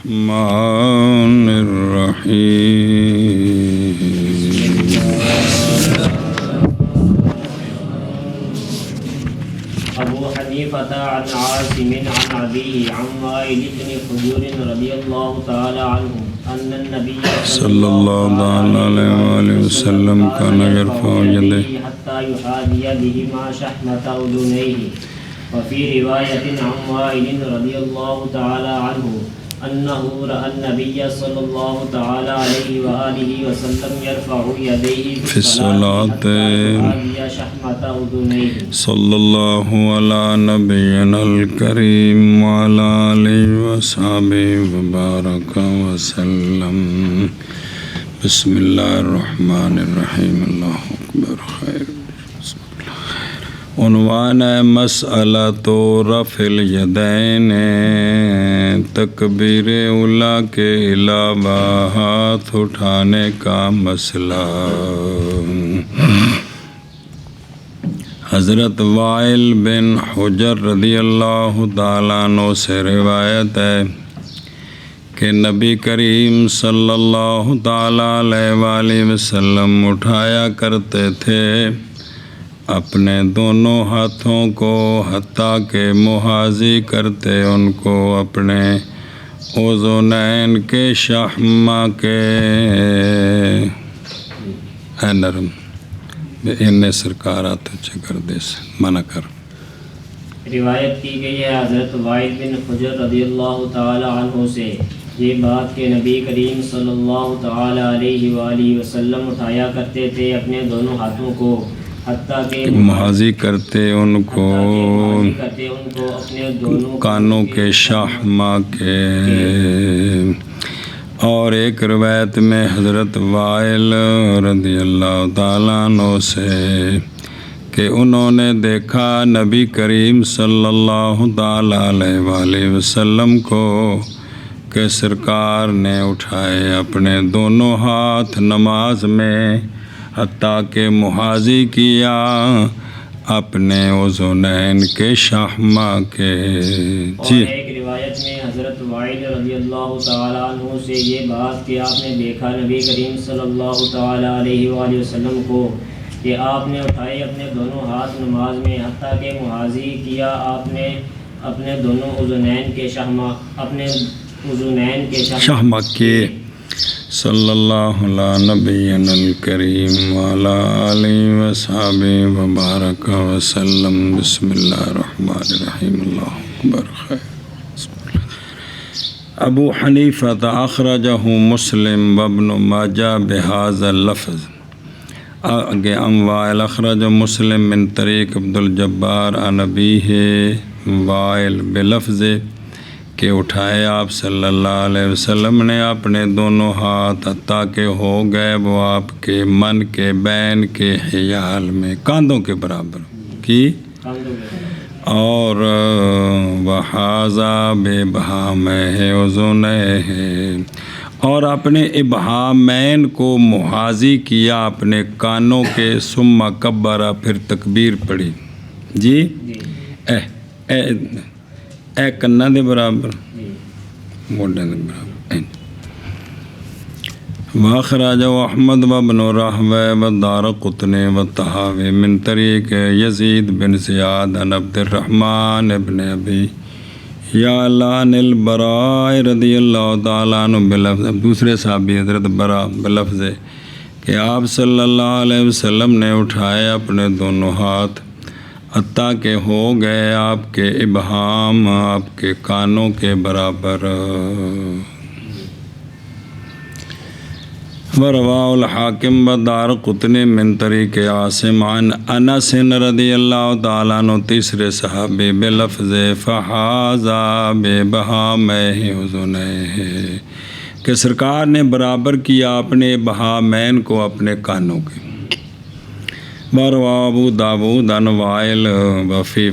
الرحمن الرحيم ابو حنیفة عن عاصم عن أبيه عن وائل بن حجر رضي الله تعالى عنه أن النبي صلى الله عليه وآله وسلم كان يرفع يديه حتى يحاذي بهما شحمة أذنيه. وفي رواية عن وائل رضي الله تعالى عنه أنه رأى النبي صلى الله تعالى عليه وآله وسلم يرفع يديه في الصلاة شحمة أذنيه. صلى الله على نبينا الكريم وعلى آله وصحبه وبارك وسلم. بسم الله الرحمن الرحيم. الله أكبر. خير. عنوان مسئلۃ رفع الیدین، تکبیر اولیٰ کے علاوہ ہاتھ اٹھانے کا مسئلہ۔ حضرت وائل بن حجر رضی اللہ تعالیٰ عنہ سے روایت ہے کہ نبی کریم صلی اللہ تعالیٰ علیہ وآلہ وسلم اٹھایا کرتے تھے اپنے دونوں ہاتھوں کو، حتیٰ کہ محاذی کرتے ان کو اپنے اذنین کے شحمہ کے اے نرم انہیں سرکار آتے چکر دے سے منع کر۔ روایت کی گئی ہے حضرت وائل بن حجر رضی اللہ تعالی عنہ سے یہ بات کہ نبی کریم صلی اللہ تعالی علیہ وآلہ وسلم اٹھایا کرتے تھے اپنے دونوں ہاتھوں کو، حتیٰ کہ محاذی کرتے ان کو اپنے دونوں کانوں کے شحمہ کے۔ اور ایک روایت میں حضرت وائل رضی اللہ تعالیٰ عنہ سے کہ انہوں نے دیکھا نبی کریم صلی اللہ تعالیٰ علیہ وآلہ وسلم کو کہ سرکار نے اٹھائے اپنے دونوں ہاتھ نماز میں، حتیٰ کہ محاذی کیا اپنے اذنین کے شحمہ کے۔ جی، ایک روایت میں حضرت وائل رضی اللہ تعالیٰ عنہ سے یہ بات کہ آپ نے دیکھا نبی کریم صلی اللہ تعالیٰ علیہ وآلہ وسلم کو کہ آپ نے اٹھائے اپنے دونوں ہاتھ نماز میں، حتیٰ کہ محاذی کیا آپ نے اپنے دونوں اذنین کے شحمہ کے۔ صلی اللہ علیہ نبینا الکریم وعلی آلہ وصحبہ وبارک وسلم۔ بسم اللہ الرحمن الرحیم۔ اللہ اکبر۔ خیر۔ ابو حنیفہ اخرجہ مسلم وابن ماجہ بہذا اللفظ۔ آگے وائل اخرج مسلم من طریق عبد الجبار عن ابیہ وائل بلفظ کہ اٹھائے آپ صلی اللہ علیہ وسلم نے اپنے دونوں ہاتھ حتیٰ کہ ہو گئے وہ آپ کے من کے بین کے حیال میں، کاندھوں کے برابر کی، اور وحاذا بابہامہ اذنیہ، اور اپنے ابہامین کو محاذی کیا اپنے کانوں کے، ثم کبرا پھر تکبیر پڑھی۔ جی، اے کنا دے برابر، موڈن دے برابر۔ واخرجہ احمد وابن راہویہ والدارقطنی والطحاوی من طریق یزید بن زیاد عن عبد الرحمن ابن ابی یعلا عن البراء رضی اللہ تعالیٰ عنہ بلفظ، دوسرے صحابی حضرت براء بلفظ کہ آپ صلی اللہ علیہ وسلم نے اٹھائے اپنے دونوں ہاتھ حتیٰ کہ ہو گئے آپ کے ابہام آپ کے کانوں کے برابر۔ ورواه الحاکم والدارقطنی من طریق عاصم عن انس رضی اللہ تعالیٰ عنہ، تیسرے صحابی بلفظ فحاذا بابہامہ اذنیہ کہ سرکار نے برابر کیا اپنے ابہامین کو اپنے کانوں کے۔ ورواه ابو داود عن وائل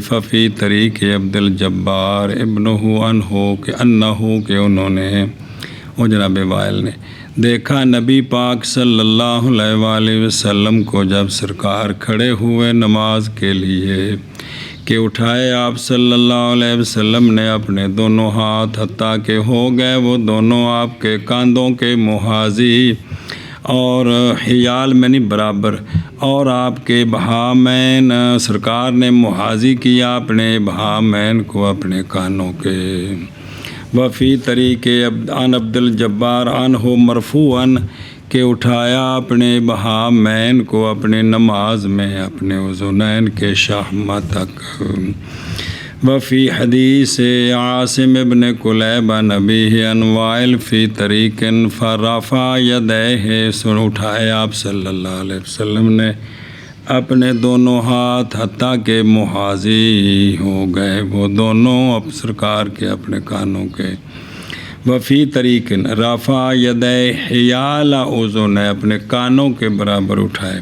ففی طریق عبد الجبار ابنہ عنہ کہ انہوں نے وہ جناب وائل نے دیکھا نبی پاک صلی اللہ علیہ وآلہ وسلم کو جب سرکار کھڑے ہوئے نماز کے لیے کہ اٹھائے آپ صلی اللہ علیہ وسلم نے اپنے دونوں ہاتھ حتیٰ کہ ہو گئے وہ دونوں آپ کے کاندھوں کے محاذی اور حیال میں نہیں برابر، اور آپ کے بہامین سرکار نے محاذی کیا اپنے بہامین کو اپنے کانوں کے۔ وفی طریقے عن عبد الجبار عنہ مرفوعاً کہ اٹھایا اپنے بہامین کو اپنے نماز میں اپنے اذنین کے شاہمہ تک۔ وفی حدیث عاصم ابن کلیب عن ابیہ عن وائل فی طریق فرفع یدیہ، سن اٹھائے آپ صلی اللہ علیہ وسلم نے اپنے دونوں ہاتھ حتیٰ کہ محاذی ہو گئے وہ دونوں اب سرکار کے اپنے کانوں کے۔ وفی طریق رفع یدیہ حیال اذن، اپنے کانوں کے برابر اٹھائے۔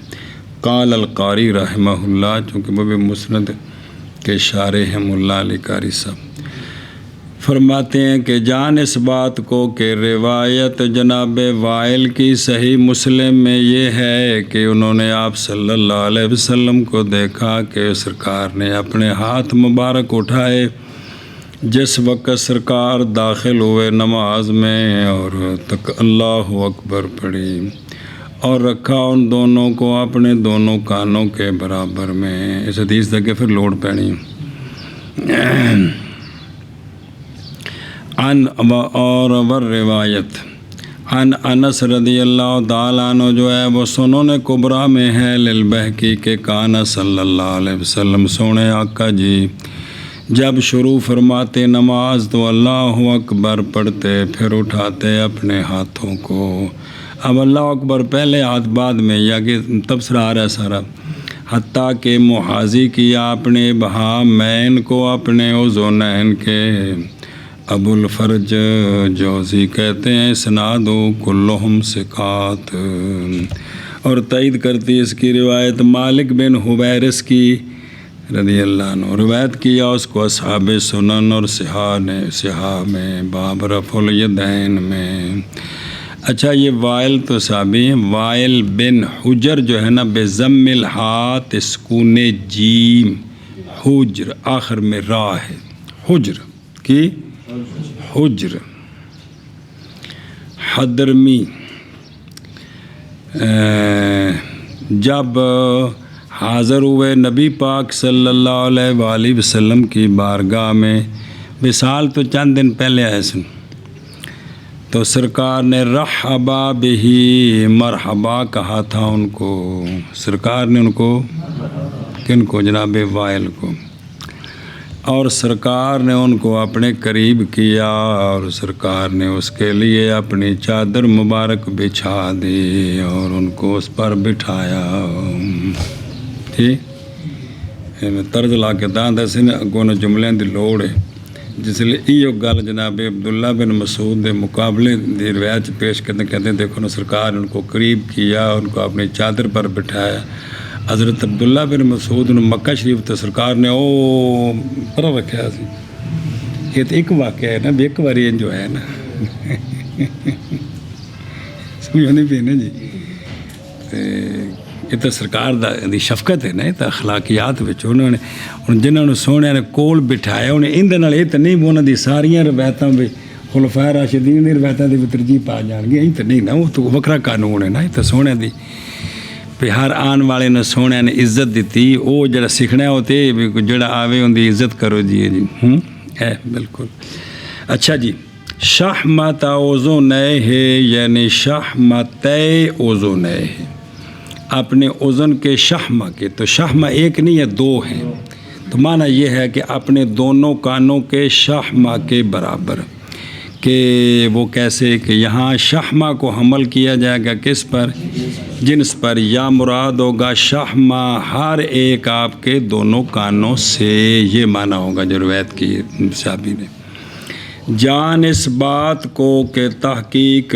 قال القاری رحمہ اللہ، چونکہ وہ بھی مسند کے شارح ہیں ملا علی قاری صاحب، فرماتے ہیں کہ جان اس بات کو کہ روایت جناب وائل کی صحیح مسلم میں یہ ہے کہ انہوں نے آپ صلی اللہ علیہ وسلم کو دیکھا کہ سرکار نے اپنے ہاتھ مبارک اٹھائے جس وقت سرکار داخل ہوئے نماز میں، اور تک اللہ اکبر پڑھی اور رکھا ان دونوں کو اپنے دونوں کانوں کے برابر میں۔ اس حدیث تک پھر لوڑ پڑی ان اور روایت ان انس رضی اللہ تعالیٰ عنہ جو ہے وہ سنن کبریٰ میں ہے للبہقی کہ کانا صلی اللہ علیہ وسلم، سونے آقا جی جب شروع فرماتے نماز تو اللہ اکبر پڑھتے پھر اٹھاتے اپنے ہاتھوں کو۔ اب اللہ اکبر پہلے ہاتھ بعد میں، یا کہ تبصرہ آ رہا ہے سارا، حتیٰ کہ محاذی کیا اپنے بہامین کو اپنے اذنین کے۔ ابو الفرج جوزی کہتے ہیں اسنادو کلہم ثقات، اور تائید کرتی اس کی روایت مالک بن حویرث کی رضی اللہ عنہ، روایت کیا اس کو اصحاب سنن اور صحاح میں باب رفع الیدین میں۔ اچھا یہ وائل تو صحابی ہیں، وائل بن حجر جو ہے نا بضم الہات سکون جیم، حجر آخر میں را ہے، حجر کی حجر حضرمی، جب حاضر ہوئے نبی پاک صلی اللہ علیہ وآلہ وسلم کی بارگاہ میں، وصال تو چند دن پہلے آئے سن، تو سرکار نے رحبا بہی، مرحبا کہا تھا ان کو، سرکار نے ان کو، کن کو؟ جناب وائل کو، اور سرکار نے ان کو اپنے قریب کیا اور سرکار نے اس کے لیے اپنی چادر مبارک بچھا دی اور ان کو اس پر بٹھایا۔ ٹھیک طرز لا کے دان دسے نے اگوں جملے دی لوڑ ہے، جس لیے یہ گل جناب عبداللہ بن مسعود دے مقابلے دی روایت پیش کرتے کہتے ہیں دیکھو نا سرکار نے ان کو قریب کیا، ان کو اپنی چادر پر بٹھایا۔ حضرت عبداللہ بن مسعود نے مکہ شریف تو سرکار نے او پر رکھا سی، یہ تو ایک واقعہ ہے نا، ایک باری جو ہے نا سمجھو نہیں پی نا جی، یہ تو سرکار دی شفقت ہے نا، یہ تو اخلاقیات انہوں نے جنہوں نے سونے نے کول بٹھایا انہیں اندر یہ تو نہیں بھی انہوں دی ساریاں روایتاں بھی خلفائے راشدین دی روایتاں دی بھی ترجیح پا جان گی، یہ تو نہیں نا، وہ تو وکرا قانون ہے نا، یہ تو سونے دی بھی ہر آن والے نے سونے نے عزت دیتی، وہ جڑا سیکھنا ہوتے بھی جڑا آوے ان دی عزت کرو جی ہے بالکل۔ اچھا جی، شحمت اذنیہ یعنی شحمت اذنیہ، اپنے اذن کے شحمہ کے، تو شحمہ ایک نہیں ہے دو ہیں، تو معنی یہ ہے کہ اپنے دونوں کانوں کے شحمہ کے برابر، کہ وہ کیسے کہ یہاں شحمہ کو حمل کیا جائے گا کس پر؟ جنس پر، یا مراد ہوگا شحمہ ہر ایک آپ کے دونوں کانوں سے، یہ معنی ہوگا جو روایت کی صحابی نے۔ جان اس بات کو کہ تحقیق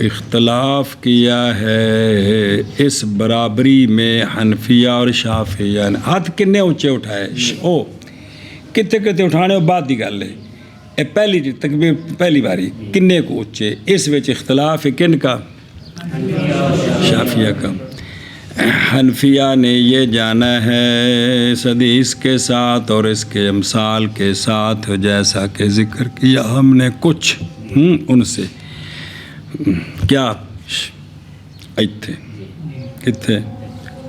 اختلاف کیا ہے اس برابری میں حنفیہ اور شافعیہ نے۔ ہاتھ کنے اونچے اٹھائے، او کتے اٹھانے بعد دی گل ہے، اے پہلی تکبیر پہلی باری کنے کو اونچے، اس وچ اختلاف ہے کن کا؟ شافعیہ کا۔ حنفیہ نے یہ جانا ہے اس حدیث کے ساتھ اور اس کے امثال کے ساتھ، جیسا کہ ذکر کیا ہم نے کچھ ان سے، کیا ایتھے کتنے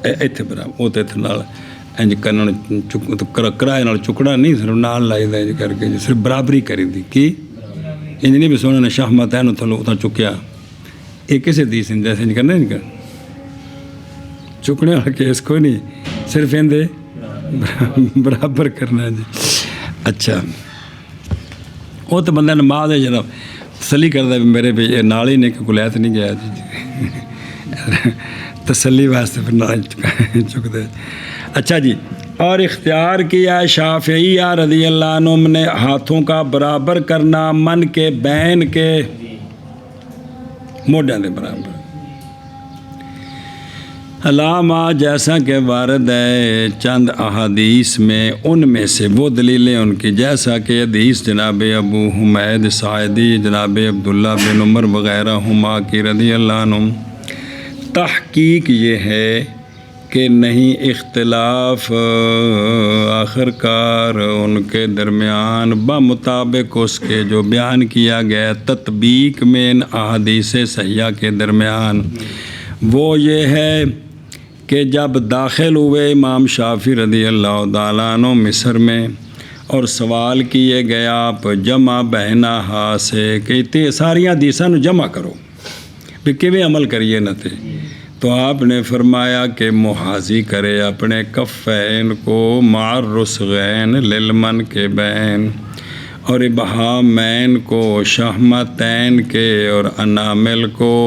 ایتھے برابر وہ تو اتنے نال انج کرن کرائے نال چکڑا نہیں، صرف نال لائی دا انج کر کے صرف برابری کری دی کی انج نہیں بھی سونے نے شاہ متین تھلو اتنا چکیا، یہ کسے دی سن جیسے انج کرنا، انج کر چکنے والا کیس کوئی نہیں، صرف اندے برابر کرنا جی۔ اچھا وہ تو بندہ نماز ہے جناب تسلی کرتا بھی میرے بھی یہ نال ہی نے کہ کلیت نہیں گیا جی، تسلی واسطے پھر نال چک دے۔ اچھا جی، اور اختیار کیا شافعیہ رضی اللہ عنہ نے ہاتھوں کا برابر کرنا، من کے بین کے موڈیاں دے برابر، علامہ جیسا کہ وارد ہے چند احادیث میں، ان میں سے وہ دلیلیں ان کی، جیسا کہ حدیث جناب ابو حمید ساعدی، جناب عبداللہ بن عمر وغیرہ ہما کی رضی اللہ عنہ۔ تحقیق یہ ہے کہ نہیں اختلاف آخرکار ان کے درمیان بمطابق اس کے جو بیان کیا گیا تطبیق میں ان احادیث صحیحہ کے درمیان، وہ یہ ہے کہ جب داخل ہوئے امام شافعی رضی اللہ تعالیٰ عنہ مصر میں اور سوال کیے گیا آپ جمع بہنہا سے کہ ساریاں حدیثاں نو جمع کرو بھی کیویں عمل کریے نہ تھے، تو آپ نے فرمایا کہ محاذی کرے اپنے کفین کو مع الرسغین للمن کے بین، اور ابہامین کو شہمتین کے، اور انامل کو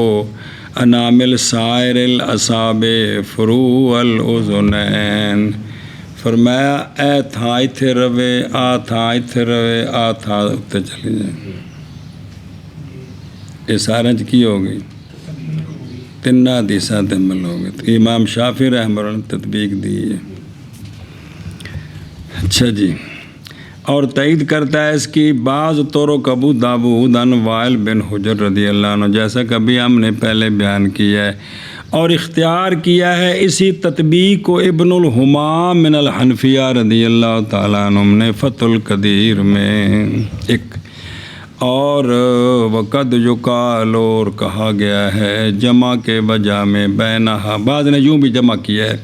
انامل سائر الاصابع فروع الاذنین، فرمایا اے تھا ایتھے روے، آ تھا ایتھے روے، آ تھا اتنے چلی جائیں، یہ سارا کی ہو گئی تینہ حدیثاں تے عمل ہو گئے، تو امام شافعی رحمہ اللہ نے تطبیق دی ہے۔ اچھا جی، اور تائید کرتا ہے اس کی بعض طرق ابو داود عن وائل بن حجر رضی اللہ عنہ، جیسا کہ ابھی ہم نے پہلے بیان کیا ہے، اور اختیار کیا ہے اسی تطبیق کو ابن الحمام من الحنفیہ رضی اللہ تعالیٰ عنہ نے فتح القدیر میں ایک، اور وقد یقال، اور کہا گیا ہے جمع کے وجہ میں بینہا، بعض نے یوں بھی جمع کیا ہے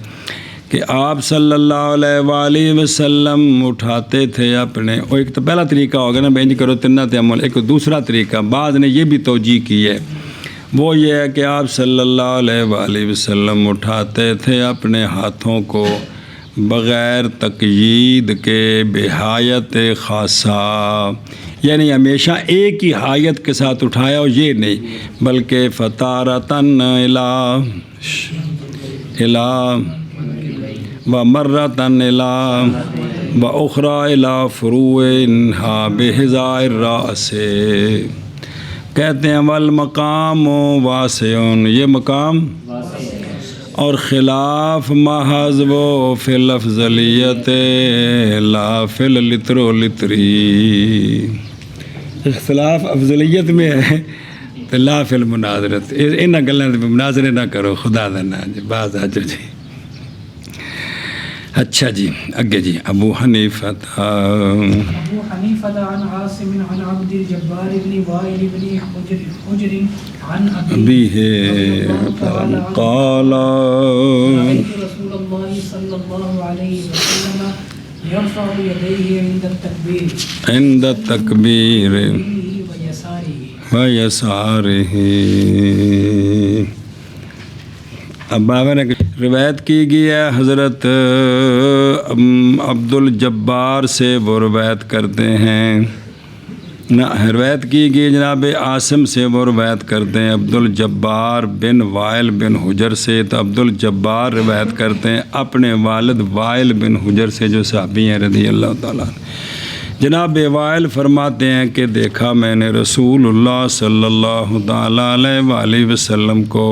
کہ آپ صلی اللہ علیہ وآلہ وسلم اٹھاتے تھے اپنے، اور ایک تو پہلا طریقہ ہوگا نا بینج کرو تنہ تے عمل، ایک دوسرا طریقہ بعض نے یہ بھی توجیہ کی ہے، وہ یہ ہے کہ آپ صلی اللہ علیہ وآلہ وسلم اٹھاتے تھے اپنے ہاتھوں کو بغیر تقیید کے بحایت خاصہ، یعنی ہمیشہ ایک ہی حایت کے ساتھ اٹھایا، اور یہ نہیں بلکہ فتارتن الی و مرتن الی و اخری الی فروعها بحذاء الراس، کہتے ہیں والمقام واسع، یہ مقام اور خلاف محض وہ فی الافضلیت لا فی اللتر و لتری، اختلاف افضلیت میں ہے تو لا فی المناظرت، ان گلوں میں مناظرے نہ کرو خدا دا نا جی، باز آ جو جی۔ اچھا جی اگے جی، ابو حنیفہ عن عاصم عن عبد الجبار بن وائل بن حجر عن أبيه قال رأيت رسول الله صلى الله عليه وسلم يرفع يديه عند التكبير ويساره۔ اب بابا نے روایت کی گئی ہے حضرت عبد الجبار سے، وہ روایت کرتے ہیں، روایت کی گئی جناب عاصم سے، وہ روایت کرتے ہیں عبد الجبار بن وائل بن حجر سے، تو عبد الجبار روایت کرتے ہیں اپنے والد وائل بن حجر سے جو صحابی ہیں رضی اللہ تعالیٰ عنہ۔ جناب وائل فرماتے ہیں کہ دیکھا میں نے رسول اللہ صلی اللہ تعالیٰ علیہ وآلہ وسلم کو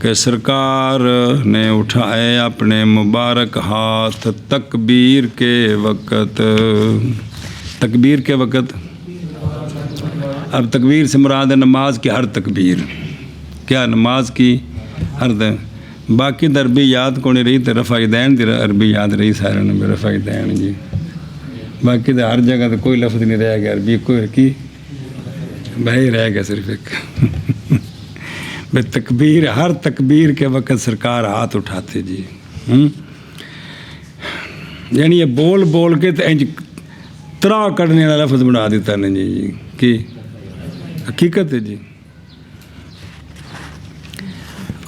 کہ سرکار نے اٹھائے اپنے مبارک ہاتھ تکبیر کے وقت، تکبیر کے وقت، اب تکبیر سے مراد ہے نماز کی ہر تکبیر، کیا نماز کی ہر باقی تو عربی یاد کو نہیں رہی تو رفع دین دی عربی یاد رہی سارے نے رفع دین جی. باقی تو ہر جگہ تو کوئی لفظ نہیں رہ گیا عربی کوئی کی بھائی رہ گیا صرف ایک بے تکبیر. ہر تکبیر کے وقت سرکار ہاتھ اٹھاتے جی. یعنی یہ بول بول کے تو انج ترا کرنے والا لفظ بنا دیتا نا جی کہ حقیقت ہے جی.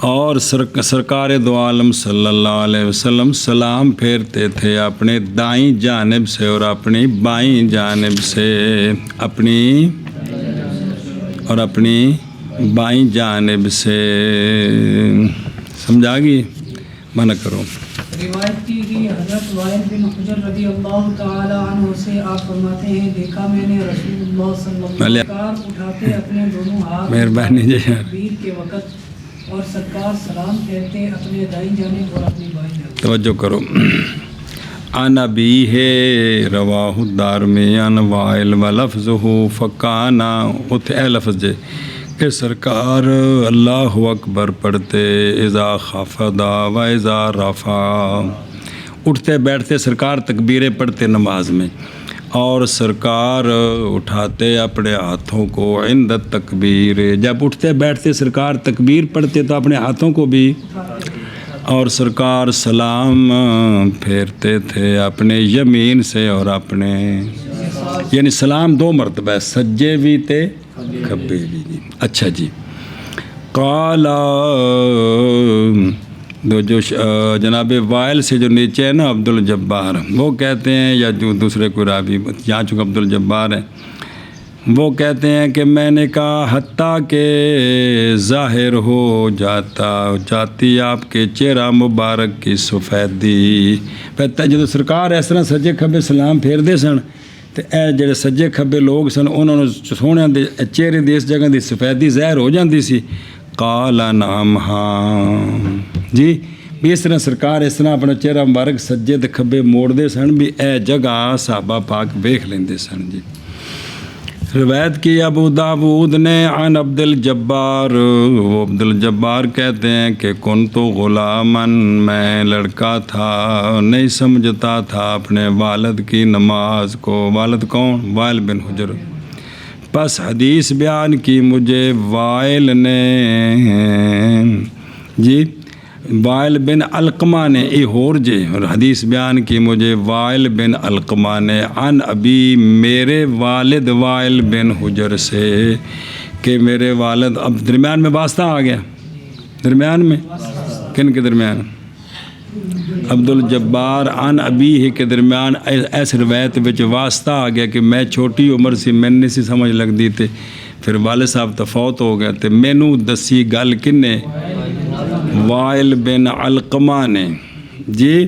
اور سرکار دو عالم صلی اللہ علیہ وسلم سلام پھیرتے تھے اپنے دائیں جانب سے اور اپنی بائیں جانب سے. اپنی بائیں جانب سے. سمجھا گی؟ منع کرو. روایت کی گئی حضرت وائل بن حجر رضی اللہ تعالی عنہ سے آپ فرماتے ہیں دیکھا میں نے رسول اللہ صلی اللہ علیہ وسلم اٹھاتے اپنے دونوں ہاتھ مہربانی جی تکبیر کے وقت اور سرکار سلام کہتے اپنے دائیں جانب اور اپنی بائیں جانب. توجہ کرو. عن ابیہ رواہ الدارمی عن وائل و لفظہ فکانا. اتھے اے لفظ جے کہ سرکار اللہ اکبر پڑھتے اذا خفضا و اذا رفع. اٹھتے بیٹھتے سرکار تکبیریں پڑھتے نماز میں اور سرکار اٹھاتے اپنے ہاتھوں کو عند تکبیر. جب اٹھتے بیٹھتے سرکار تکبیر پڑھتے تو اپنے ہاتھوں کو بھی. اور سرکار سلام پھیرتے تھے اپنے یمین سے اور اپنے یعنی سلام 2 مرتبہ سجے بھی تے کھبے بھی جی. اچھا جی. قال جو جناب وائل سے جو نیچے ہے نا عبد الجبار وہ کہتے ہیں یا جو دوسرے کوئی راوی یہاں چونکہ عبد الجبار ہے وہ کہتے ہیں کہ میں نے کہا حتیٰ کہ ظاہر ہو جاتی آپ کے چہرہ مبارک کی سفیدی. جب سرکار اس طرح سجے کھبے سلام پھیر دے سن تو اے جڑے سجے کھبے لوگ سن انہوں نے سونے دے چہرے دی اس جگہ دی سفیدی ظاہر ہو جاندی سی. قال نعم ہاں جی. بھی اس طرح سرکار اس طرح اپنا چہرہ مبارک سجے تے کھبے موڑ دے سن بھی اے جگہ صحابہ پاک ویکھ لیندے سن جی. روایت کی ابو داود نے عن عبد الجبار. وہ عبد الجبار کہتے ہیں کہ کنت غلامن میں لڑکا تھا نہیں سمجھتا تھا اپنے والد کی نماز کو. والد کون؟ وائل بن حجر. پس حدیث بیان کی مجھے وائل نے جی وائل بن علقمہ نے اور حدیث بیان کی مجھے وائل بن علقمہ نے عن ابی میرے والد وائل بن حجر سے کہ میرے والد. اب درمیان میں واسطہ آ گیا. درمیان میں کن کے درمیان؟ عبد الجبار عن ابی ہی کے درمیان ایس روایت وچ واسطہ آ گیا کہ میں چھوٹی عمر سی میں نہیں سی سمجھ لگتی تے پھر والد صاحب تو فوت ہو گیا تے مینوں دسی گل کنے وائل بن علقمہ نے جی.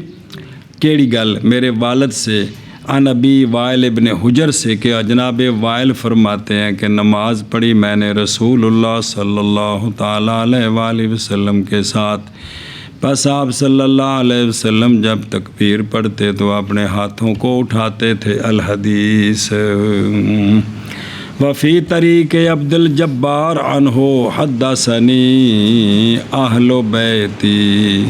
کیڑی گل؟ میرے والد سے عن ابی وائل ابن حجر سے کہ جناب وائل فرماتے ہیں کہ نماز پڑھی میں نے رسول اللہ صلی اللہ تعالیٰ علیہ وآلہ وسلم کے ساتھ. بس آپ صلی اللہ علیہ وسلم جب تکبیر پڑھتے تو اپنے ہاتھوں کو اٹھاتے تھے. الحدیث. وفی طریق عبد الجبار عنہ حدثنی اہل بیتی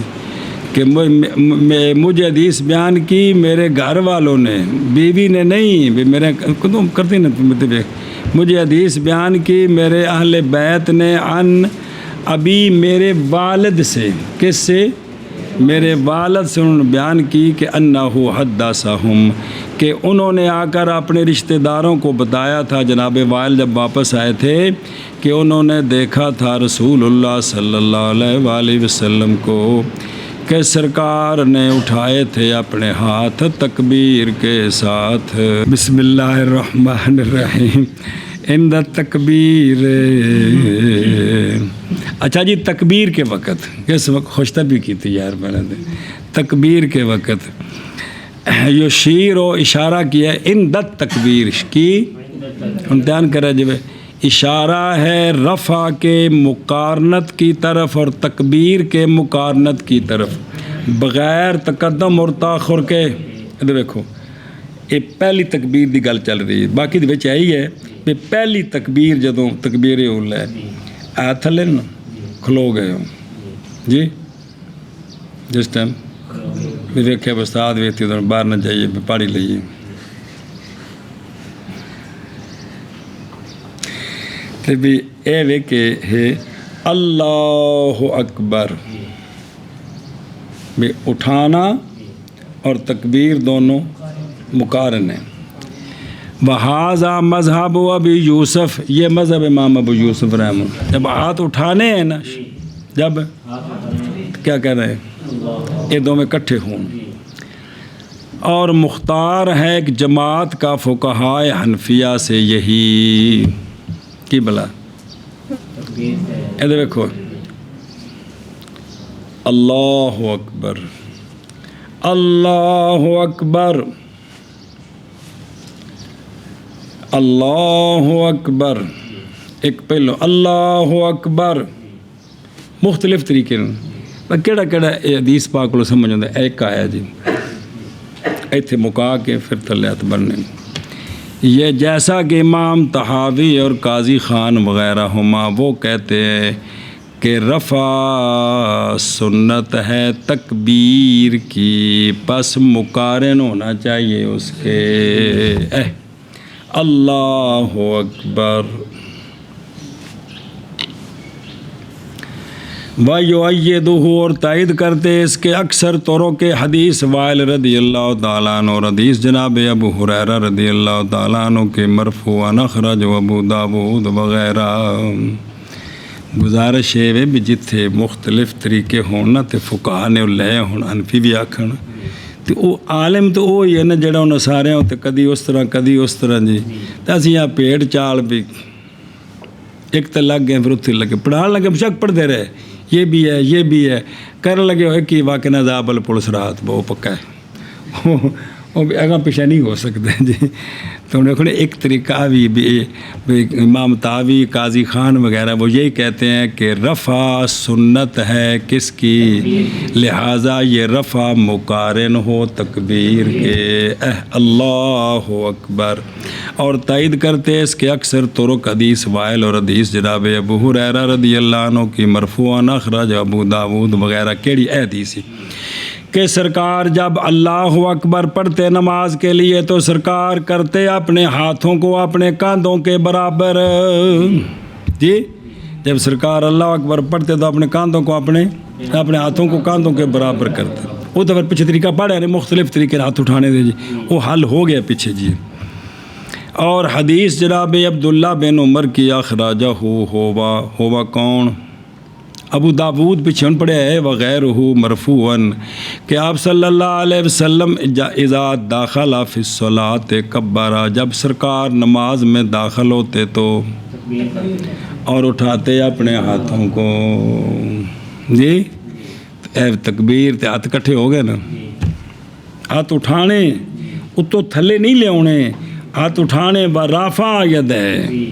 کہ مجھے حدیث بیان کی میرے گھر والوں نے، بیوی نے نہیں، میرے کدوم کرتے نا مجھے حدیث بیان کی میرے اہل بیت نے عن ابھی میرے والد سے. کس سے؟ میرے والد سے انہوں نے بیان کی کہ انہو حدثہم کہ انہوں نے آ کر اپنے رشتہ داروں کو بتایا تھا جناب وائل جب واپس آئے تھے کہ انہوں نے دیکھا تھا رسول اللہ صلی اللہ علیہ وآلہ وسلم کو کہ سرکار نے اٹھائے تھے اپنے ہاتھ تکبیر کے ساتھ. بسم اللہ الرحمن الرحیم. عند تکبیر. اچھا جی تکبیر کے وقت کس وقت خوشتہ بھی کی تھی یار میں نے تکبیر کے وقت یشیر و اشارہ کیا عند تکبیر کی امتحان کرا جب اشارہ ہے رفع کے مقارنت کی طرف اور تکبیر کے مقارنت کی طرف بغیر تقدم اور تاخر کے. دیکھو یہ پہلی تکبیر دی گل چل رہی ہے باقی دے وچ آئی ہے کہ پہلی تکبیر جدوں تکبیر اولا ہے تھلے نا کھلو گئے ہو جی جس ٹائم بھی ویکھے استاد ویکھتی تو باہر نہ جائیے پڑھ لئیے. تے بھی اے ویکھے ہے اللہ اکبر بھی اٹھانا اور تکبیر دونوں مقارن ہیں. وہذا مذہب ابی یوسف، یہ مذہب امام ابو یوسف رحمہ اللہ. جب ہاتھ اٹھانے ہیں نا، جب کیا کہہ رہے ہیں یہ دو میں کٹھے ہوں. اور مختار ہے ایک جماعت کا فقہائے حنفیہ سے یہی کی بلا. ادھر دیکھو اللہ اکبر اللہ اکبر اللہ اکبر. ایک پہلو اللہ اکبر مختلف طریقے کیڑا حدیث پاک کو سمجھ آتا ہے. ایک آیا جی ایتھے مکا کے پھر تھلے ہاتھ بننے. یہ جیسا کہ امام طحاوی اور قاضی خان وغیرہ ہما وہ کہتے ہیں کہ رفع سنت ہے تکبیر کی، پس مقارن ہونا چاہیے اس کے. اللہ اکبر. وَيُؤَيِّدُهُ اور تائید کرتے اس کے اکثر طرق کے حدیث وائل رضی اللہ تعالیٰ عنہ اور حدیث جناب ابو ہریرہ رضی اللہ تعالیٰ عنہ کے مرفوعاً اخرج ابو داود وغیرہ. گزارش ہے بھی جتھے مختلف طریقے ہونا تے فقہاء نے لے ہونا حنفی بھی آکھن تے او عالم تو وہی ہے نا جڑا انہاں سارے تے کدی اس طرح جی. تے اسی یہاں پیڑ چال بھی ایک تے لگ گئے پھر اتھے لگے پڑھان لگے بشک پڑھتے رہے یہ بھی ہے کرنے لگے ہوئے کہ واقع نذاب الپلس رات وہ پکا ہے وہ بھی اگاں پیچھے نہیں ہو سکتے جی. تو انہوں نے ایک طریقہ بھی امام طحاوی قاضی خان وغیرہ وہ یہی کہتے ہیں کہ رفع سنت ہے کس کی، لہٰذا یہ رفع مقارن ہو تکبیر کے. اللہ اکبر. اور تائید کرتے اس کے اکثر طرق حدیث وائل اور حدیث جناب ابو ہریرہ رضی اللہ عنہ کی مرفوعاً اخرج ابو داود وغیرہ کیڑی حدیث کہ سرکار جب اللہ اکبر پڑھتے نماز کے لیے تو سرکار کرتے اپنے ہاتھوں کو اپنے کاندھوں کے برابر. جی جب سرکار اللہ اکبر پڑھتے تو اپنے کاندھوں کو اپنے ہاتھوں کو کاندھوں کے برابر کرتے. وہ تو پھر پیچھے طریقہ پڑھے نہیں مختلف طریقے ہاتھ اٹھانے دے جی وہ حل ہو گیا پیچھے جی. اور حدیث جناب عبداللہ بن عمر کی اخراجہ ہوا کون ابو داود پیچھے ان پڑھے ہے وغیرہ مرفوعاً کہ آپ صلی اللہ علیہ وسلم اذا داخل فی الصلاۃ کبرا جب سرکار نماز میں داخل ہوتے تو اور اٹھاتے اپنے ہاتھوں کو جی تکبیر تے ہاتھ کٹھے ہو گئے نا. ہاتھ اٹھانے اتوں تھلے نہیں لے آنے ہاتھ اٹھانے برافع ید ہے.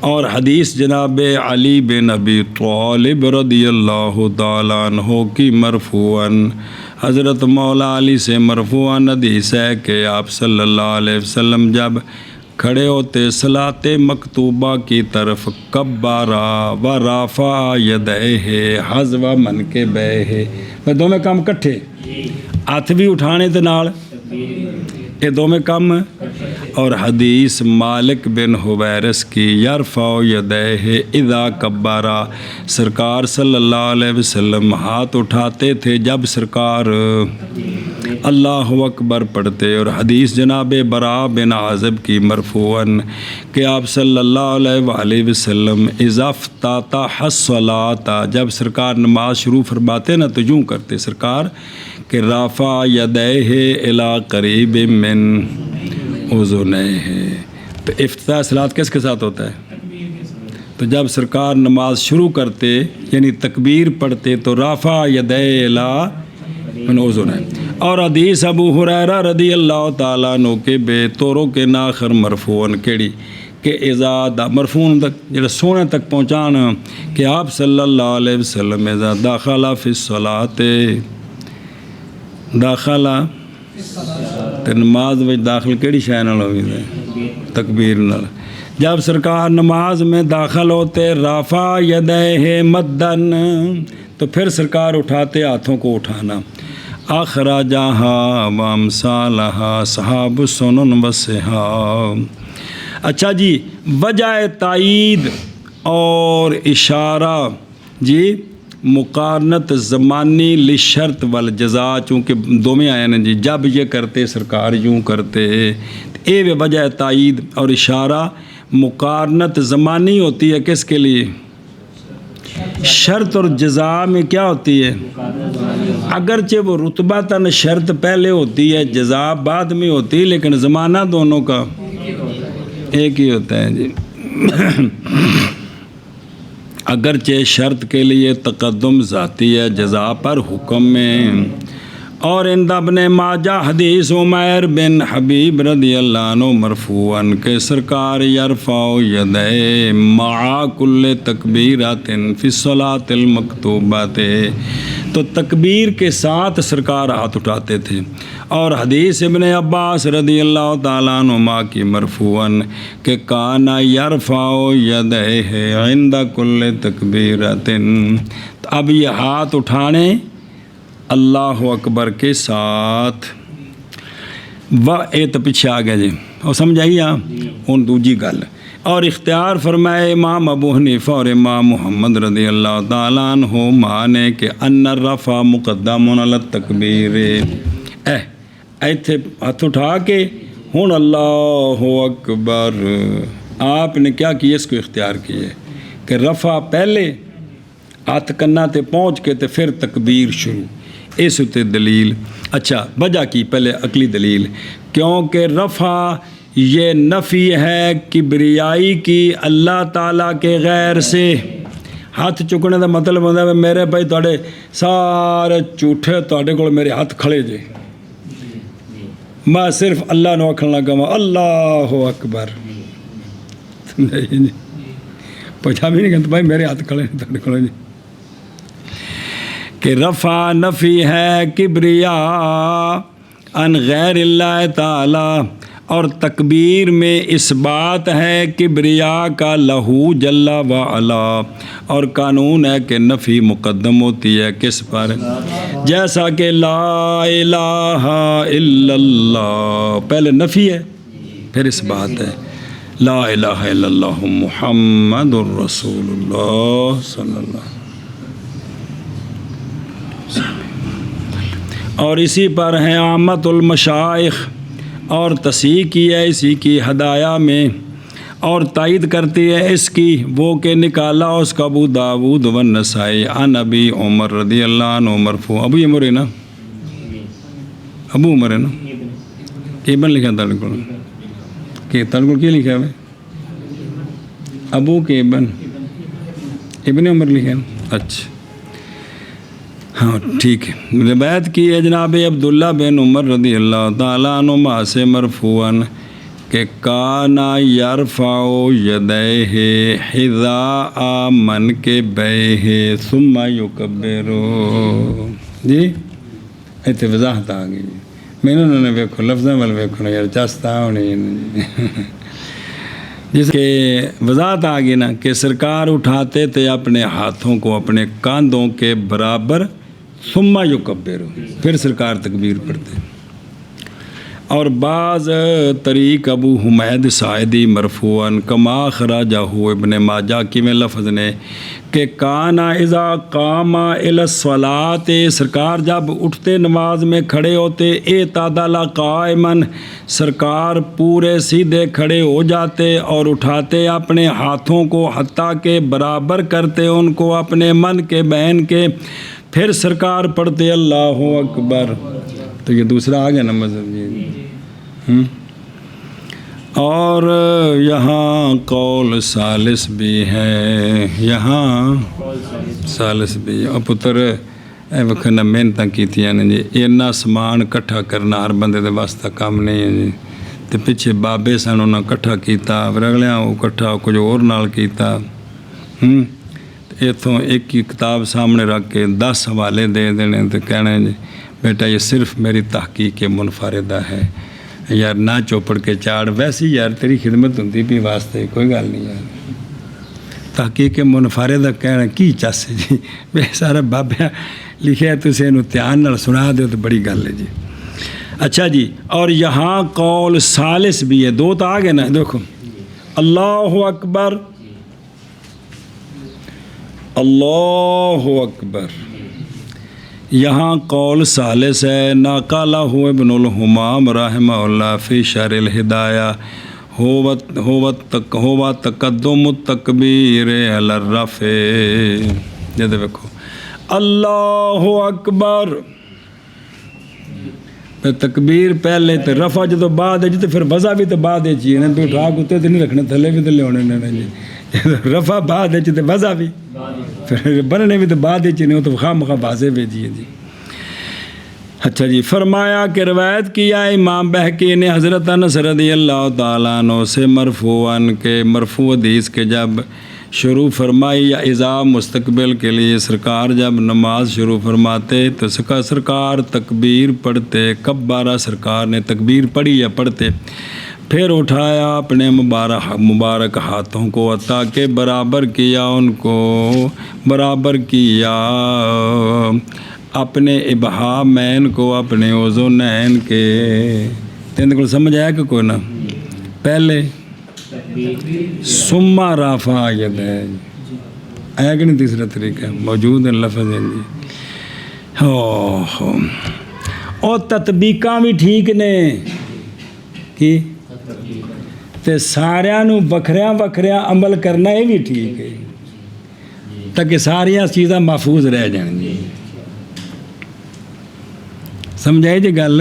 اور حدیث جناب علی بن ابی طالب رضی اللہ تعالیٰ عنہ کی مرفوعاً حضرت مولا علی سے مرفوعاً حدیث ہے کہ آپ صلی اللہ علیہ وسلم جب کھڑے ہوتے صلاۃ مکتوبہ کی طرف کبارا و رافع یدیہ حذو منکبیہ میں دو میں کام کٹھے ہاتھ بھی اٹھانے تے نال یہ دو میں کم. اور حدیث مالک بن حویرث کی یرفع یدیہ اذا کبارا سرکار صلی اللہ علیہ وسلم ہاتھ اٹھاتے تھے جب سرکار اللہ اکبر پڑھتے. اور حدیث جناب براء بن عازب کی مرفوعاً کہ آپ صلی اللہ علیہ وآلہ وسلم اذا افتتح الصلاۃ جب سرکار نماز شروع فرماتے نا تو یوں کرتے سرکار کہ رافع یدیہ الی قریب من اذنیہ. تو افتتاح صلاۃ کس کے ساتھ ہوتا ہے؟ تو جب سرکار نماز شروع کرتے یعنی تکبیر پڑھتے تو رافع یدیہ الی من اذنیہ. اور حدیث ابو ہریرہ رضی اللہ تعالیٰ عنہ کے بے طوروں کے ناخر مرفوعاً کیڑی کہ اذا مرفوعاً تک جڑا سونے تک پہنچانا کہ آپ صلی اللہ علیہ وسلم اذا داخل فی الصلاۃ داخلہ تے نماز میں داخل کیڑی شے نال ہوئی تکبیر نال. جب سرکار نماز میں داخل ہوتے رافع یدیہ مدن تو پھر سرکار اٹھاتے ہاتھوں کو اٹھانا. اخراجہا وامثالہا صحاب السنن والصحاب. اچھا جی، وجہ تائید اور اشارہ جی مقارنت زمانی لشرط والجزا، چونکہ دو میں آیا نا جی، جب یہ کرتے سرکار یوں کرتے، اے وجہ تائید اور اشارہ مقارنت زمانی ہوتی ہے کس کے لیے؟ شرط اور جزا میں کیا ہوتی ہے؟ اگرچہ وہ رتبتاً شرط پہلے ہوتی ہے جزا بعد میں ہوتی ہے، لیکن زمانہ دونوں کا ایک ہی ہوتا ہے جی. اگرچہ شرط کے لیے تقدم ذاتی ہے جزا پر حکم میں. اور اند ابن ماجہ حدیث عمیر بن حبیب رضی اللہ عنہ مرفوعاً کہ سرکار یرفع یدیہ مع کل تکبیرات فی الصلاۃ المکتوبات، تو تکبیر کے ساتھ سرکار ہاتھ اٹھاتے تھے. اور حدیث ابن عباس رضی اللہ تعالیٰ عنہما کی مرفوعاً کہ کان یرفع یدیہ عند کل تکبیرات. اب یہ ہاتھ اٹھانے اللہ اکبر کے ساتھ تو پیچھے آ گیا جی، اور سمجھائیے ان دوجی گل. اور اختیار فرمائے امام ابو حنیفہ اور امام محمد رضی اللہ تعالیٰ عنہ مانے کہ ان الرفع مقدم علی التکبیر. ایتھے ہاتھ اٹھا کے ہن اللہ اکبر، آپ نے کیا کیا؟ اس کو اختیار کیے کہ رفع پہلے، ہاتھ کنا تے پہنچ کے تے پھر تکبیر شروع. اس تے دلیل اچھا وجہ کی پہلے عقلی دلیل، کیونکہ رفع یہ نفی ہے کبریائی کی اللہ تعالیٰ کے غیر سے. ہاتھ چکنے کا مطلب ہوتا ہے میرے بھائی تھوڑے سارے جھوٹے تھوڑے کو میرے ہاتھ کھڑے جے، میں صرف اللہ نو آکھن لگا وا اللہ اکبر. پنجابی نہیں کہتے بھائی میرے ہاتھ کھڑے تھوڑے کو جی. کہ رفع نفی ہے کبریا ان غیر اللہ تعالی، اور تکبیر میں اس بات ہے کبریا کا لہو جل و علا. اور قانون ہے کہ نفی مقدم ہوتی ہے کس پر؟ جیسا کہ لا الہ الا اللہ پہلے نفی ہے پھر اس بات ہے لا الہ الا اللہ محمد الرسول اللہ صلی اللہ علیہ وسلم. اور اسی پر ہیں عامت المشائخ، اور تصحیح کی ہے اسی کی ہدایہ میں، اور تائید کرتی ہے اس کی وہ کہ نکالا اس کا ابو داود و نسائی عن ابی عمر رضی اللہ عنہ مرفوع. ابو عمر ہے نا، ابو عمر ہے نا، ابن لکھا تھا کہ ترگل کیا لکھا ہے ابو کے ابن عمر لکھا ہے. اچھا ہاں ٹھیک ہے. روایت کی ہے جناب عبداللہ بن عمر رضی اللہ تعالیٰ عنہما سے مرفوعاً کہ کانا یرفع یدیہ حذاء منکبیہ ثم یکبر. جی ایتھے وضاحت آ گئی. میں نے ویکھو لفظاں وال ویکھو نا یار چستا ہونی جس کے وضاحت آ گئی نا کہ سرکار اٹھاتے تھے اپنے ہاتھوں کو اپنے کاندھوں کے برابر، ثم یکبر پھر سرکار تکبیر پڑھتے. اور بعض طریق ابو حمید ساعدی مرفوعاً کما خراجہ ابن ماجہ کی میں لفظ نے کہ کانا اذا قام الی الصلاۃ، سرکار جب اٹھتے نماز میں کھڑے ہوتے، اعتدل قائما سرکار پورے سیدھے کھڑے ہو جاتے اور اٹھاتے اپنے ہاتھوں کو حتیٰ کہ برابر کرتے ان کو اپنے من کے بین کے، پھر سرکار پڑھتے اللہ اکبر. تو یہ دوسرا آ گیا نا مذہب جی. اور یہاں قول ثالث بھی ہے، یہاں ثالث بھی. اور پتر اے وکھنا محنتاں کیتیاں نے جی، اینا سامان کٹھا کرنا ہر بندے دے واسطہ کام نہیں ہے جی. تے پیچھے بابے سن انہاں کٹھا کیتا، پھر اگلیاں وہ کٹھا کچھ اور نال کیتا. اتوں ایک ہی کتاب سامنے رکھ کے 10 حوالے دے دینے تو کہنا جی بیٹا یہ صرف میری تحقیق منفردہ ہے یار، نہ چوپڑ کے چاڑ. ویسی یار تیری خدمت ہوتی بھی واسطے کوئی گل نہیں یار. تحقیق منفرد کہنا کی چس جی بے سارا بابیا لکھا تسی اینو دھیان نال سنا دو تو بڑی گل ہے جی. اچھا جی اور یہاں قول ثالث بھی ہے, دو تو آ گئے نا, دیکھو اللہ اکبر اللہ اکبر. یہاں قول ثالث ہے ناقالہ ابن الحمام رحمہ اللہ فی شرح الہدایہ ہوا تقدم التکبیر علی الرفع. یہ دیکھو اللہ اکبر تکبیر پہلے تو رفع جدو بعد ہے جی تو پھر وضع بھی تو بعد ہے چیئے تو اٹھا کتے تو نہیں رکھنے تھلے بھی تو لے ہونے جی رفع بعد ہے تو وضع بھی پھر بننے بھی تو بعد ہے چیئے تو خواہ مخواہ بازے بھیجیے جی. اچھا جی فرمایا کہ روایت کیا امام بہقی نے حضرت انس رضی اللہ تعالیٰ عنہ سے مرفوعاً کے مرفوع حدیث کے جب شروع فرمائی یا اذا مستقبل کے لیے سرکار جب نماز شروع فرماتے تو سرکار تکبیر پڑھتے, کبارہ سرکار نے تکبیر پڑھی یا پڑھتے, پھر اٹھایا اپنے مبارک ہاتھوں کو تاکہ برابر کیا ان کو برابر کیا اپنے ابہامین کو اپنے اذنین کے. تین کو سمجھ آیا کہ کوئی نہ پہلے ثم رفع یدیہ آیا کہ نہیں تیسرا طریقہ موجود ہے لفظ ہے جی. اور تطبیقاں بھی ٹھیک نے کی تے ساریاں نو وکھریاں وکھریاں عمل کرنا یہ بھی ٹھیک ہے تاکہ ساریاں چیزاں محفوظ رہ جائیں گی. سمجھائی جی گل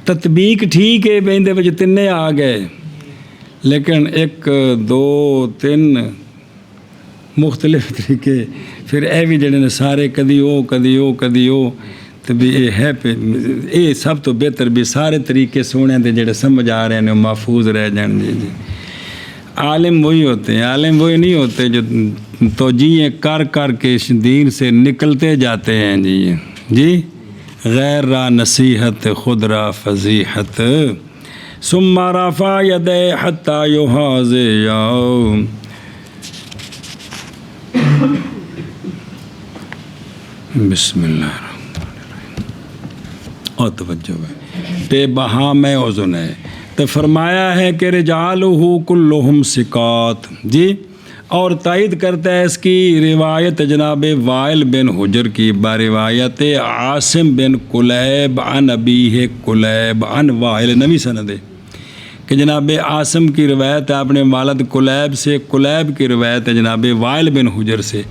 تطبیق ٹھیک ہے بہندے وچ تینے آ گئے لیکن ایک دو تین مختلف طریقے پھر اے بھی جڑے نے سارے کدی او تو بھی یہ ہے یہ سب تو بہتر بھی سارے طریقے سونے دے جڑے سمجھ آ رہے ہیں محفوظ رہ جان جی. عالم وہی ہوتے ہیں, عالم وہی نہیں ہوتے جو توجیہیں کر کر کے دین سے نکلتے جاتے ہیں جی غیر را نصیحت خود را فضیحت. ثم رفع یدیہ حتی یحاذی بسم اللہ اور توجہ ہے پہ بہا میں اذن ہے تو فرمایا ہے کہ رجالہ کلہم ثقات جی. اور تائید کرتا ہے اس کی روایت جناب وائل بن حجر کی بروایت عاصم بن کلیب عن ابیہ کلیب عن وائل نوی سند ہے کہ جناب عاصم کی روایت ہے اپنے والد کلیب سے, کلیب کی روایت ہے جناب وائل بن حجر سے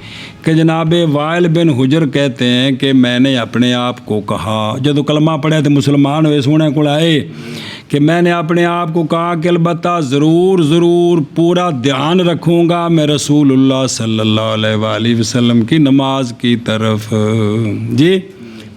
کہ جناب وائل بن حجر کہتے ہیں کہ میں نے اپنے آپ کو کہا جب کلمہ پڑھے تو مسلمان ہوئے سونے کو آئے کہ میں نے اپنے آپ کو کہا کہ البتہ ضرور پورا دھیان رکھوں گا میں رسول اللہ صلی اللہ علیہ وآلہ وسلم کی نماز کی طرف جی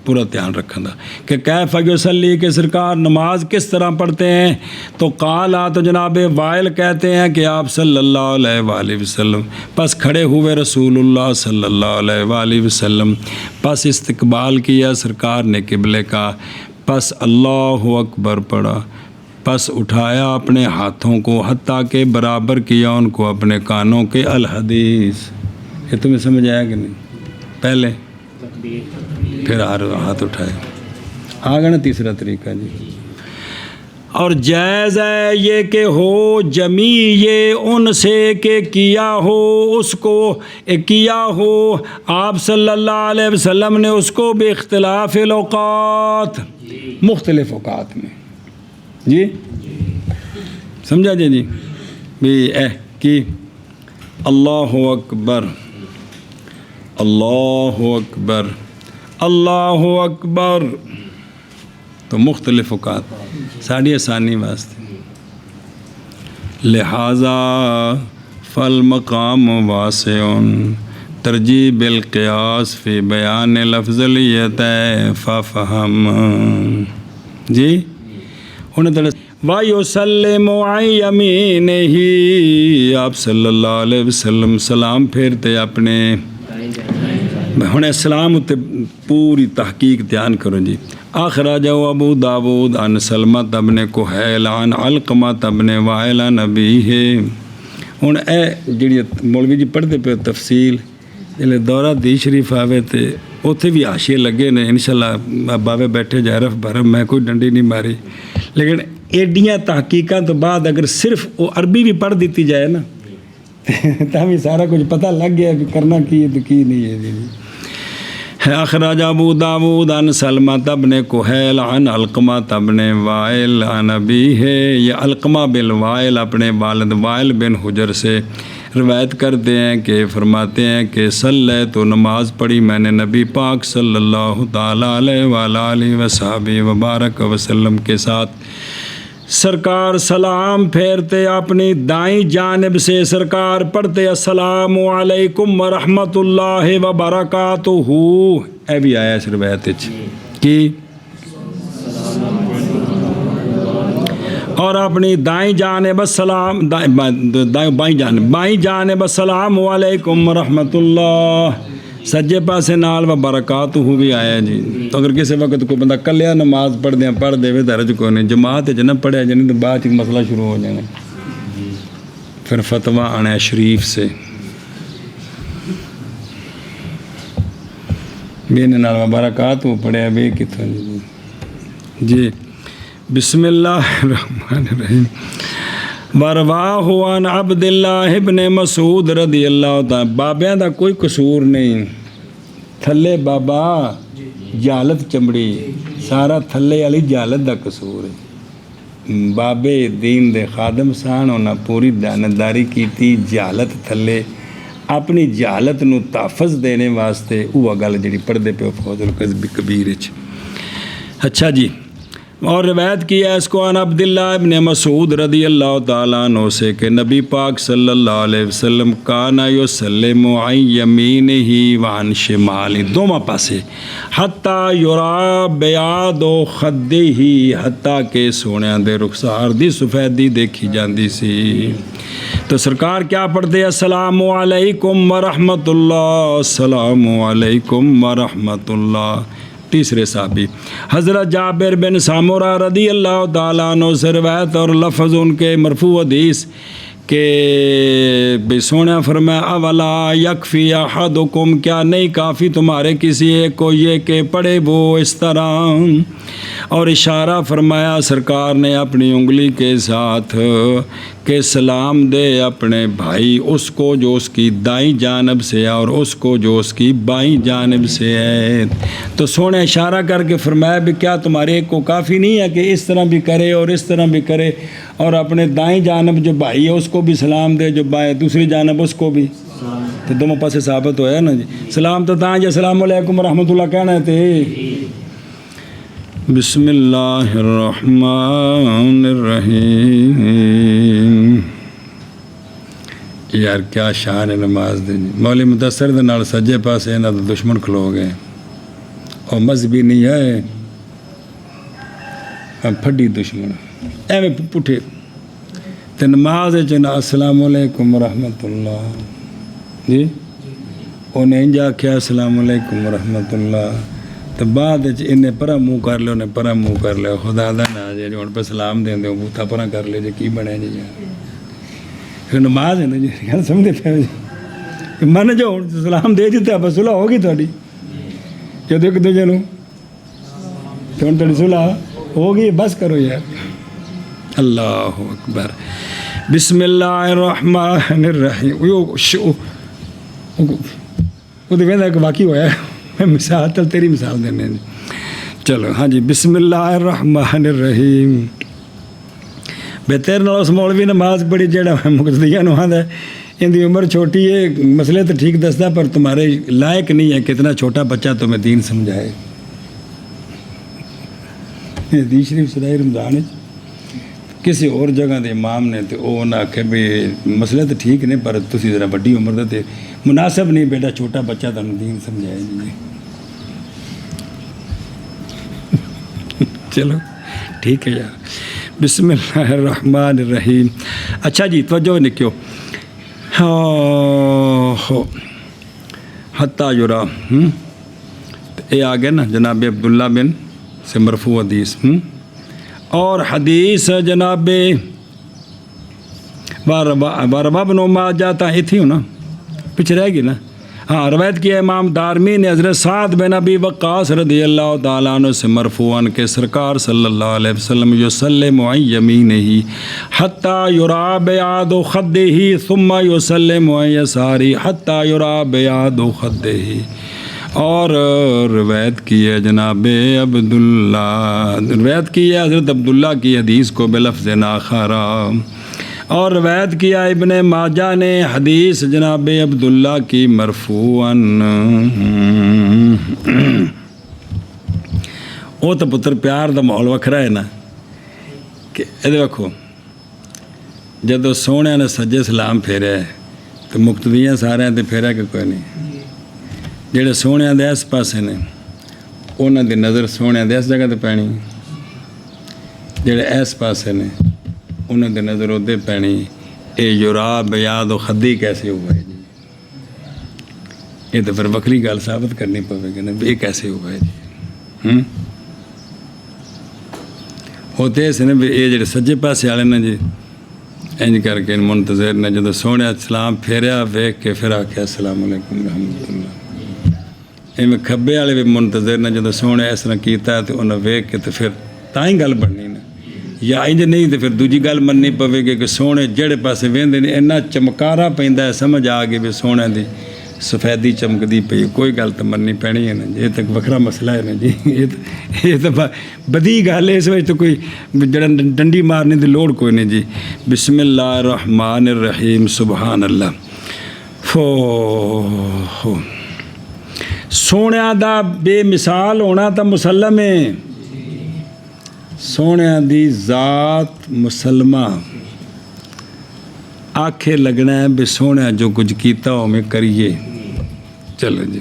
پورا دھیان رکھوں گا کہ کیف یصلی کہ سرکار نماز کس طرح پڑھتے ہیں. تو قالا تو جناب وائل کہتے ہیں کہ آپ صلی اللہ علیہ وآلہ وسلم پس کھڑے ہوئے رسول اللہ صلی اللہ علیہ وآلہ وسلم پس استقبال کیا سرکار نے قبلے کا, پس اللہ اکبر پڑھا, پس اٹھایا اپنے ہاتھوں کو حتیٰ کہ برابر کیا ان کو اپنے کانوں کے. الحدیث یہ تمہیں سمجھ آیا کہ نہیں پہلے پھر ہاتھ اٹھائے آگے نا تیسرا طریقہ جی. اور جائز ہے یہ کہ ہو جمی یہ ان سے کہ کیا ہو اس کو کیا ہو آپ صلی اللہ علیہ وسلم نے اس کو بے اختلاف الاوقات مختلف اوقات میں جی سمجھا جی بھی کی اللہ اکبر اللہ اکبر اللہ اکبر تو مختلف اوقات ساڑھی آسانی واسطے لہذا فالمقام واسع ترجیح بالقیاس فی بیان الافضلیت ففہم جی انہیں تو وَيُسَلِّمُ عَنْ يَمِينِهِ آپ صلی اللہ علیہ وسلم سلام پھیرتے اپنے ہن السلام تے پوری تحقیق دھیان کرو جی. اخرجہ ابو داود عن سلمۃ بن کہیل عن علقمۃ بن وائل عن ابیہ ہوں یہ جی مولوی جی پڑھتے پے تفصیل جلے دورہ دی شریف آوے تے اتنے بھی حاشیے لگے نے انشاءاللہ بابے بیٹھے جائے رف بھرم میں کوئی ڈنڈی نہیں ماری لیکن ایڈیاں تحقیقات تو بعد اگر صرف وہ عربی بھی پڑھ دیتی جائے نا تو بھی سارا کچھ پتہ لگ گیا کہ کرنا کی ہے تو کی نہیں ہے جی اخرج ابو داود عن سلمۃ بن کہیل عن علقمہ بن وائل عن ابیہ یہ علقمہ بن وائل اپنے والد وائل بن حجر سے روایت کرتے ہیں کہ فرماتے ہیں کہ صلی تو نماز پڑھی میں نے نبی پاک صلی اللہ تعالیٰ علیہ وآلہ وصحبہ وبارک وسلم کے ساتھ سرکار سلام پھیرتے اپنی دائیں جانب سے سرکار پڑھتے السلام علیکم ورحمۃ اللہ وبرکاتہ اے بھی آیا اس روایت کی اور اپنی دائیں جانب السلام بائیں جانب السلام علیکم ورحمۃ اللہ سجے پاسے نال و برکاتہ بھی آیا جی تو اگر کسی وقت کوئی بندہ کلیا نماز پڑھ دیا پڑھ دے تو حرج کوئی نہیں جماعت نہ پڑھیا جانی تو بعد مسئلہ شروع ہو جانا پھر فتویٰ آنا ہے شریف سے بینے نال و برکاتہ پڑھیا بے کتوں جی بسم اللہ الرحمن الرحیم ورواہ عن عبداللہ ابن مسعود رضی اللہ تعالیٰ بابیاں دا کوئی قصور نہیں تھلے بابا جالت چمڑی سارا تھلے والی جالت دا قصور ہے بابے دین دے خادم سان انہاں پوری دیانتداری کیتی جالت تھلے اپنی جالت نو تحفظ دینے واسطے وہ گل جڑی پڑھدے پہ فوز القذب کبیر اچھا جی اور روایت کیا ہے اس کو عن عبداللہ ابن مسعود رضی اللہ تعالیٰ عنہ سے کہ نبی پاک صلی اللہ علیہ وسلم کانا یسلم عن یمینہ وعن شمالہ دوما پاسے حتیٰ یرا بیاض خدہ حتیٰ کہ سونیاں دے رخسار دی سفیدی دیکھی جاندی سی تو سرکار کیا پڑھتے السلام علیکم ورحمۃ اللہ السلام علیکم ورحمۃ اللہ تیسرے صحابی حضرت جابر بن سامورہ رضی اللہ تعالیٰ عنہ سے روایت اور لفظ ان کے مرفوع حدیث کہ بے سونا فرمایا اولا یکفی احدکم کیا نہیں کافی تمہارے کسی ایک کو یہ کہ پڑھے وہ اس طرح اور اشارہ فرمایا سرکار نے اپنی انگلی کے ساتھ کہ سلام دے اپنے بھائی اس کو جو اس کی دائیں جانب سے اور اس کو جو اس کی بائیں جانب سے ہے تو سونے اشارہ کر کے فرمایا بھی کیا تمہارے ایک کو کافی نہیں ہے کہ اس طرح بھی کرے اور اس طرح بھی کرے اور اپنے دائیں جانب جو بھائی ہے اس کو بھی سلام دے جو بائیں دوسری جانب اس کو بھی تو دونوں پاسے ثابت ہوا ہے نا جی سلام تو تاں جی السلام علیکم ورحمۃ اللہ کہنا ہے تھے بسم اللہ الرحمن الرحیم یار کیا شان ہے نماز دے مولی مدثر دے نال سجے پاسے نہ دشمن کھلو گئے اور مذہبی نہیں ہے پھڈی دشمن ایویں پٹھے تے نماز چنا السلام علیکم ورحمۃ اللہ جی انہیں جا کے السلام علیکم ورحمۃ اللہ تو بعد انہیں پرا منہ کر لے انہیں پرا منہ کر لے خدا دا نہ جی ہوں پہ سلام دیں دے بوتھا پرا کر لے جی کی بنے جی پھر نماز ہے نا جی گل سمجھے پہ جی من جو سلام دے دیتے آپ صلح ہوگی تھوڑی جب ایک دوجے نو تو ہوں تھوڑی صلح ہوگی بس کرو یار اللہ اکبر بسم اللہ الرحمن الرحیم وہ تو کہنا کہ واقعی ہوا ہے مثال تل تیری مثال دینے چلو ہاں جی بسم اللہ الرحمن الرحیم بہتر نال اس مولوی نماز پڑھی جڑا مقتدیاں نو آندا ہے ان دی عمر چھوٹی ہے مسئلے تو ٹھیک دسدا پر تمہارے لائق نہیں ہے کتنا چھوٹا بچہ تمہیں دین سمجھائے حدیث شریف سدائی رمضان کسی اور جگہ دے امام نے تو وہ نہ آخے بھی مسئلے تو ٹھیک نہیں پر تسی ذرا بڑی عمر دے مناسب نہیں بیٹا چھوٹا بچہ تمہیں دین سمجھائے جی چلو ٹھیک ہے یار بسم اللہ الرحمن الرحیم اچھا جی توجہ نکیو حتیٰ یرا یہ آ گیا نا جناب عبداللہ بن سے مرفوع حدیث اور حدیث جناب واروا بن ماجہ تا اتھی ہوں نا، پیچھے رہ گی نا. ہاں روایت کی ہے امام دارمی نے حضرت سعد بن ابی وقاص رضی اللہ تعالیٰ عنہ سے مرفوعاً کہ سرکار صلی اللہ علیہ وسلم یسلم عن یمینہ حتی یرا بیاض خدہ ثم یسلم عن یسارہ حتی یرا بیاض خدہ. اور روایت کی ہے جناب عبداللہ، روایت کی ہے حضرت عبداللہ کی حدیث کو بلفظ آخر. اور روایت کیا ابن ماجہ نے حدیث جناب عبداللہ کی مرفوعاً. وہ تو پتر پیار دا ماحول وکھرا ہے نا کہ یہ ویکھو جدو سونے نے سجے سلام پھیریا ہے تو مقتدیاں سارے تے پھیریا کہ کوئی نہیں. جڑے سونے دے اس پاسے نے انہاں دی نظر سونے دے اس جگہ تے پینی، جڑے اس پاسے نے انہوں نے نظر ادھر پینی. اے یرا بیاض خدی کیسے ہوا ہے جی؟ یہ تو پھر وکری گل ثابت کرنی پوے گی نا، یہ کیسے ہوا ہے جی؟ ہوتے ایسے نے یہ جڑے سجے پاسے والے نا جی انج کر کے منتظر نے جدو سونے سلام پھیریا ویکھ کے پھر آخیا السلام علیکم رحمۃ اللہ. ایویں کھبے والے بھی منتظر نے جدو سونے اس طرح کیتا ہے تو انہیں ویکھ کے تو پھر تاں ہی گل بننی نا. یا انج نہیں تو پھر دوجی گل مننی پوے گی کہ سونے جڑے پاسے وہندے نے اینا چمکارا پیندا ہے، سمجھ آ گئی بھی سونے دی سفیدی چمکدی پئی، کوئی گل تو مننی پینی ہے نا جی. یہ تو وکھرا مسئلہ ہے نا جی. یہ تو بدی گل ہے، اس وجہ تو کوئی جڑا ڈنڈی مارنے دی لوڑ کوئی نہیں جی. بسم اللہ الرحمن الرحیم. سبحان اللہ. سونے دا بے مثال ہونا تو مسلم ہے. سونے دی ذات مسلمہ آکھے لگنا ہے بے سونے جو کچھ کیتا ہو میں کریے. چلو جی.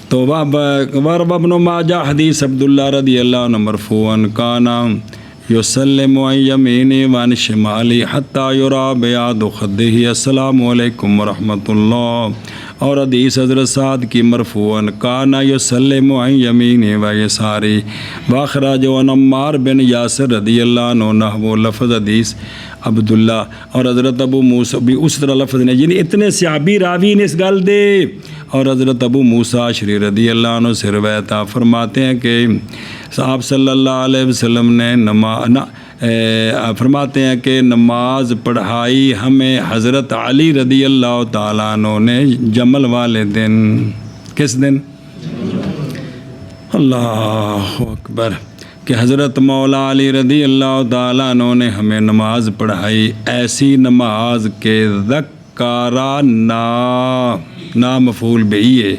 تو واروا بن ماجہ حدیث عبداللہ رضی اللہ عنہ مرفوعاً کانا یسلم عن یمینہ وعن شمالہ حتی یرا بیاض خدہ السلام علیکم ورحمۃ اللہ. اور حدیث حضرت سعد کی مرفوعاً کانا یسلم عن یمینہ و یسارہ. واخرج عن عمار بن یاسر رضی اللہ عنہ نحو لفظ حدیث عبداللہ. اور حضرت ابو موسیٰ بھی اس طرح لفظ نے، یعنی اتنے صحابی راوی نے اس گل دے. اور حضرت ابو موسیٰ اشعری رضی اللہ عنہ سے روایت فرماتے ہیں کہ آپ صلی اللہ علیہ وسلم نے فرماتے ہیں کہ نماز پڑھائی ہمیں حضرت علی رضی اللہ تعالیٰ عنہ نے جمل والے دن. کس دن؟ اللہ اکبر. کہ حضرت مولا علی رضی اللہ تعالیٰ عنہ نے ہمیں نماز پڑھائی، ایسی نماز کے ذکارہ نا مفعول بہی ہے،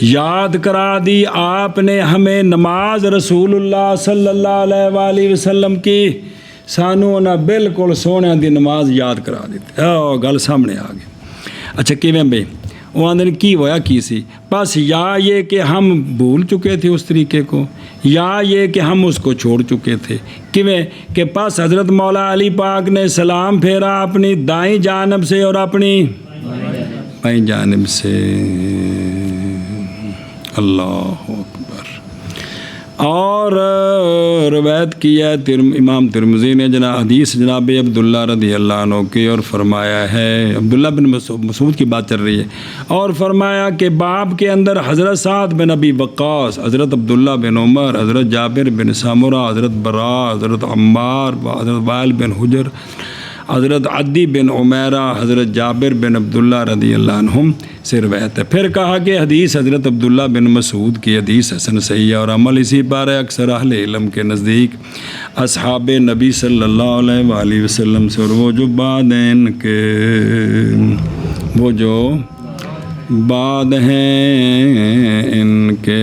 یاد کرا دی آپ نے ہمیں نماز رسول اللہ صلی اللہ علیہ وآلہ وسلم کی. سانو نہ بالکل سونے دی نماز یاد کرا دیتے. گل سامنے آ گئی. اچھا کیویں بھائی؟ وہ آدھے کی ہویا کی سی؟ بس یا یہ کہ ہم بھول چکے تھے اس طریقے کو، یا یہ کہ ہم اس کو چھوڑ چکے تھے. کیویں کہ پس حضرت مولا علی پاک نے سلام پھیرا اپنی دائیں جانب سے اور اپنی بائیں جانب سے. اللہ اکبر. اور روایت کی ہے امام ترمذی نے حدیث جناب عبداللہ رضی اللہ عنہ کی، اور فرمایا ہے عبداللہ بن مسعود کی بات چل رہی ہے، اور فرمایا کہ باب کے اندر حضرت سعد بن ابی وقاص، حضرت عبداللہ بن عمر، حضرت جابر بن سامرہ، حضرت براء، حضرت عمار، حضرت وائل بن حجر، حضرت عدی بن عمیرہ، حضرت جابر بن عبداللہ رضی اللہ عنہم سے روایت ہے. پھر کہا کہ حدیث حضرت عبداللہ بن مسعود کی حدیث حسن صحیح ہے، اور عمل اسی پر ہے اکثر اہل علم کے نزدیک اصحاب نبی صلی اللہ علیہ وآلہ وسلم سے. اور وہ جو بعد ہیں ان کے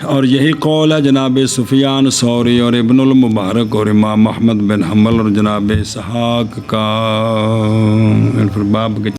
اور یہی قول ہے جناب سفیان ثوری اور ابن المبارک اور امام احمد بن حنبل اور جناب اسحاق کا. باب کے